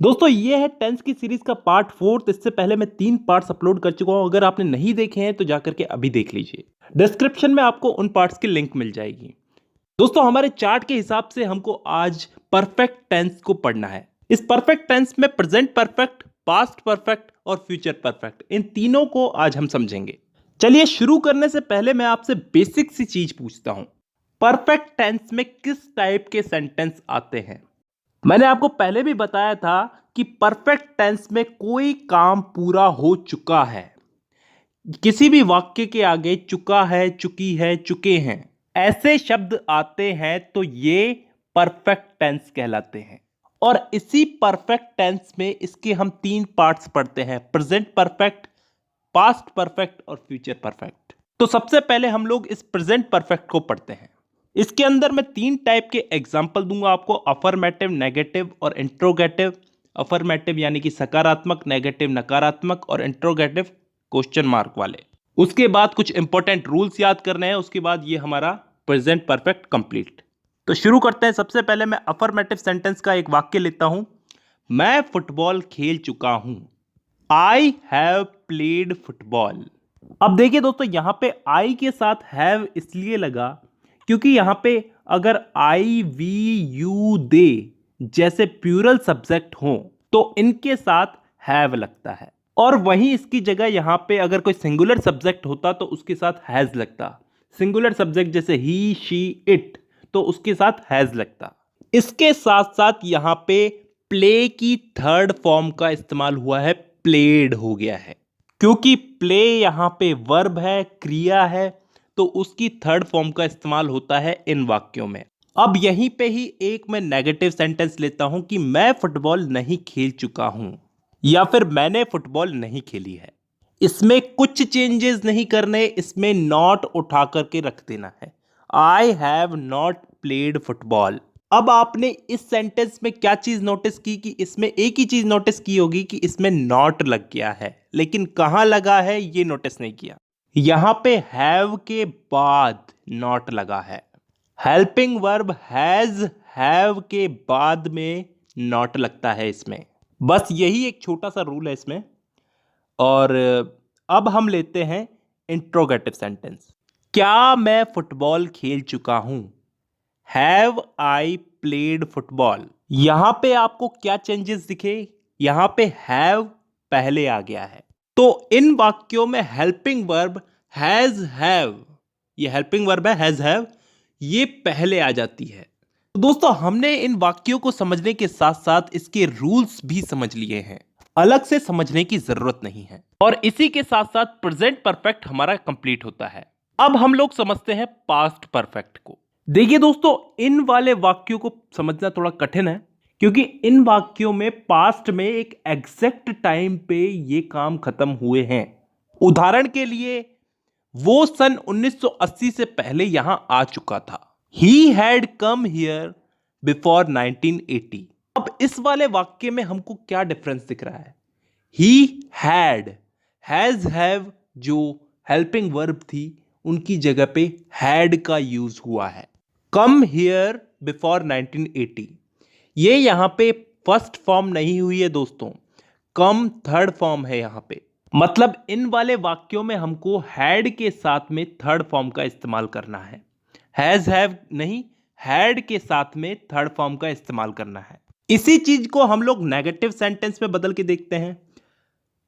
दोस्तों ये है टेंस की सीरीज का पार्ट 4। इससे पहले मैं 3 पार्ट्स अपलोड कर चुका हूं। अगर आपने नहीं देखे हैं तो जाकर के अभी देख लीजिए। डिस्क्रिप्शन में आपको उन पार्ट्स की लिंक मिल जाएगी। दोस्तों हमारे चार्ट के हिसाब से हमको आज परफेक्ट टेंस को पढ़ना है। इस परफेक्ट टेंस में प्रेजेंट परफेक्ट, पास्ट परफेक्ट और फ्यूचर परफेक्ट, इन तीनों को आज हम समझेंगे। चलिए शुरू करने से पहले मैं आपसे बेसिक सी चीज पूछता हूं। परफेक्ट टेंस में किस टाइप के सेंटेंस आते हैं? मैंने आपको पहले भी बताया था कि परफेक्ट टेंस में कोई काम पूरा हो चुका है। किसी भी वाक्य के आगे चुका है, चुकी है, चुके हैं ऐसे शब्द आते हैं तो ये परफेक्ट टेंस कहलाते हैं। और इसी परफेक्ट टेंस में इसके हम 3 पार्ट्स पढ़ते हैं: प्रेजेंट परफेक्ट, पास्ट परफेक्ट और फ्यूचर परफेक्ट। तो सबसे पहले हम लोग इस प्रेजेंट परफेक्ट को पढ़ते हैं। इसके अंदर मैं 3 टाइप के एग्जाम्पल दूंगा आपको: अफर्मेटिव, नेगेटिव और इंट्रोगेटिव। अफर्मेटिव यानी कि सकारात्मक, नेगेटिव नकारात्मक और इंट्रोगेटिव क्वेश्चन मार्क वाले। उसके बाद कुछ इंपॉर्टेंट रूल्स याद करने हैं। उसके बाद ये हमारा प्रेजेंट परफेक्ट कंप्लीट। तो शुरू करते हैं। सबसे पहले मैं अफर्मेटिव सेंटेंस का एक वाक्य लेता हूं। मैं फुटबॉल खेल चुका हूं। I have played football. अब देखिए दोस्तों, यहां पे आई के साथ हैव इसलिए लगा क्योंकि यहां पे अगर आई, वी, यू, दे जैसे प्लूरल सब्जेक्ट हो तो इनके साथ हैव लगता है, और वहीं इसकी जगह यहां पे अगर कोई सिंगुलर सब्जेक्ट होता तो उसके साथ हैज लगता। सिंगुलर सब्जेक्ट जैसे ही, शी, इट, तो उसके साथ हैज लगता। इसके साथ साथ यहां पे प्ले की थर्ड फॉर्म का इस्तेमाल हुआ है, प्लेड हो गया है। क्योंकि प्ले यहां पे वर्ब है, क्रिया है, तो उसकी थर्ड फॉर्म का इस्तेमाल होता है इन वाक्यों में। अब यहीं पे ही एक मैं नेगेटिव सेंटेंस लेता हूं कि मैं फुटबॉल नहीं खेल चुका हूं, या फिर मैंने फुटबॉल नहीं खेली है। इसमें कुछ चेंजेस नहीं करने, इसमें नॉट उठा करके रख देना है। I have not played football. अब आपने इस सेंटेंस में क्या चीज नोटिस की कि इसमें एक ही चीज नोटिस की होगी कि इसमें नॉट लग गया है, लेकिन कहां लगा है ये नोटिस नहीं किया। यहां पे हैव के बाद नॉट लगा है। हेल्पिंग वर्ब हैज, हैव के बाद में नॉट लगता है इसमें। बस यही एक छोटा सा रूल है इसमें। और अब हम लेते हैं इंट्रोगेटिव सेंटेंस। क्या मैं फुटबॉल खेल चुका हूं? Have I played football. यहां पे आपको क्या चेंजेस दिखे? यहां पे हैव पहले आ गया है, तो इन वाक्यों में हेल्पिंग वर्ब हैज हैव, ये हेल्पिंग वर्ब है हैज हैव, ये पहले आ जाती है। तो दोस्तों हमने इन वाक्यों को समझने के साथ साथ इसके रूल्स भी समझ लिए हैं, अलग से समझने की जरूरत नहीं है। और इसी के साथ साथ प्रेजेंट परफेक्ट हमारा कंप्लीट होता है। अब हम लोग समझते हैं पास्ट परफेक्ट को। देखिए दोस्तों, इन वाले वाक्यों को समझना थोड़ा कठिन है, क्योंकि इन वाक्यों में पास्ट में एक एग्जैक्ट टाइम पे ये काम खत्म हुए हैं। उदाहरण के लिए, वो सन 1980 से पहले यहां आ चुका था। He had come here before 1980। अब इस वाले वाक्य में हमको क्या डिफरेंस दिख रहा है? ही हैड, हैज हैव जो हेल्पिंग वर्ब थी उनकी जगह पे हैड का यूज हुआ है। कम हियर बिफोर 1980, ये यहां पे फर्स्ट फॉर्म नहीं हुई है दोस्तों, कम थर्ड फॉर्म है यहां पे। मतलब इन वाले वाक्यों में हमको हैड के साथ में थर्ड फॉर्म का इस्तेमाल करना है, हैज हैव नहीं, हैड के साथ में थर्ड फॉर्म का इस्तेमाल करना है। इसी चीज को हम लोग नेगेटिव सेंटेंस में बदल के देखते हैं।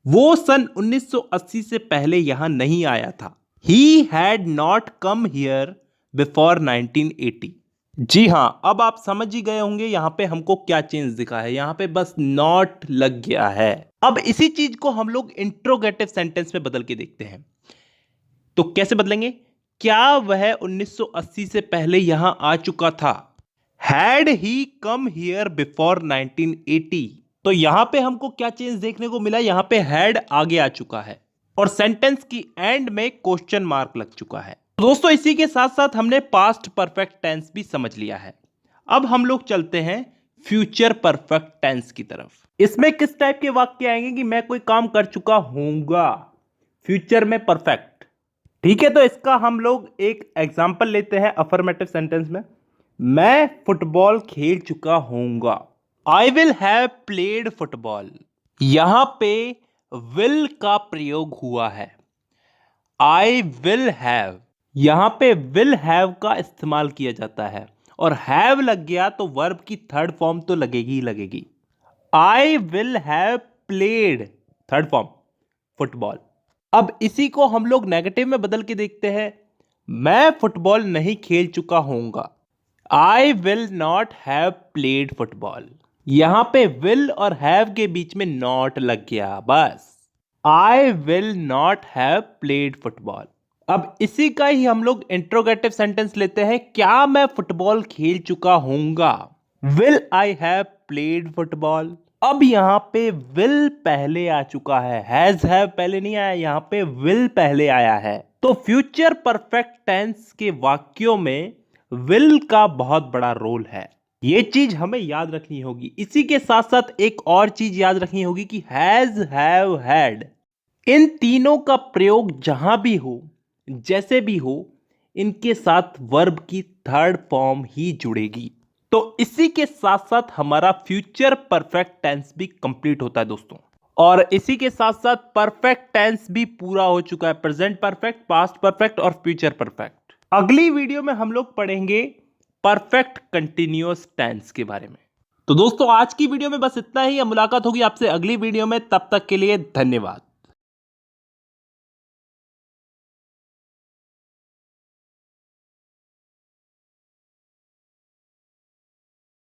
वो सन 1980 से पहले यहां नहीं आया था। He had not come here before 1980। जी हां, अब आप समझ ही गए होंगे यहां पे हमको क्या चेंज दिखा है। यहां पे बस नॉट लग गया है। अब इसी चीज को हम लोग इंट्रोगेटिव सेंटेंस में बदल के देखते हैं। तो कैसे बदलेंगे? क्या वह 1980 से पहले यहां आ चुका था? Had he come here before 1980। तो यहां पे हमको क्या चेंज देखने को मिला? यहां पे हैड आगे आ चुका है और सेंटेंस की एंड में क्वेश्चन मार्क लग चुका है। दोस्तों इसी के साथ साथ हमने पास्ट परफेक्ट टेंस भी समझ लिया है। अब हम लोग चलते हैं फ्यूचर परफेक्ट टेंस की तरफ। इसमें किस टाइप के वाक्य आएंगे कि मैं कोई काम कर चुका हूंगा, फ्यूचर में परफेक्ट। ठीक है, तो इसका हम लोग एक एग्जांपल लेते हैं अफर्मेटिव सेंटेंस में। मैं फुटबॉल खेल चुका हूंगा। I will have played football. यहां पे विल का प्रयोग हुआ है। आई विल हैव, यहां पे विल हैव का इस्तेमाल किया जाता है और हैव लग गया तो वर्ब की थर्ड फॉर्म तो लगेगी ही लगेगी। आई will have played, third form, football. अब इसी को हम लोग नेगेटिव में बदल के देखते हैं। मैं फुटबॉल नहीं खेल चुका होऊंगा। I will not have played football. यहां पे विल और हैव के बीच में नॉट लग गया, बस। I will not have played football. अब इसी का ही हम लोग इंट्रोगेटिव सेंटेंस लेते हैं। क्या मैं फुटबॉल खेल चुका होऊंगा? Will I have played football. अब यहां पे विल पहले आ चुका है, हैज हैव पहले नहीं आया, यहां पे विल पहले आया है। तो फ्यूचर परफेक्ट टेंस के वाक्यों में विल का बहुत बड़ा रोल है। ये चीज हमें याद रखनी होगी। इसी के साथ साथ एक और चीज याद रखनी होगी कि हैज, हैव, हैड, इन तीनों का प्रयोग जहां भी हो, जैसे भी हो, इनके साथ वर्ब की थर्ड फॉर्म ही जुड़ेगी। तो इसी के साथ साथ हमारा फ्यूचर परफेक्ट टेंस भी कंप्लीट होता है दोस्तों। और इसी के साथ साथ परफेक्ट टेंस भी पूरा हो चुका है। प्रेजेंट परफेक्ट, पास्ट परफेक्ट और फ्यूचर परफेक्ट। अगली वीडियो में हम लोग पढ़ेंगे परफेक्ट कंटिन्यूअस टेंस के बारे में। तो दोस्तों आज की वीडियो में बस इतना ही। अब मुलाकात होगी आपसे अगली वीडियो में। तब तक के लिए धन्यवाद।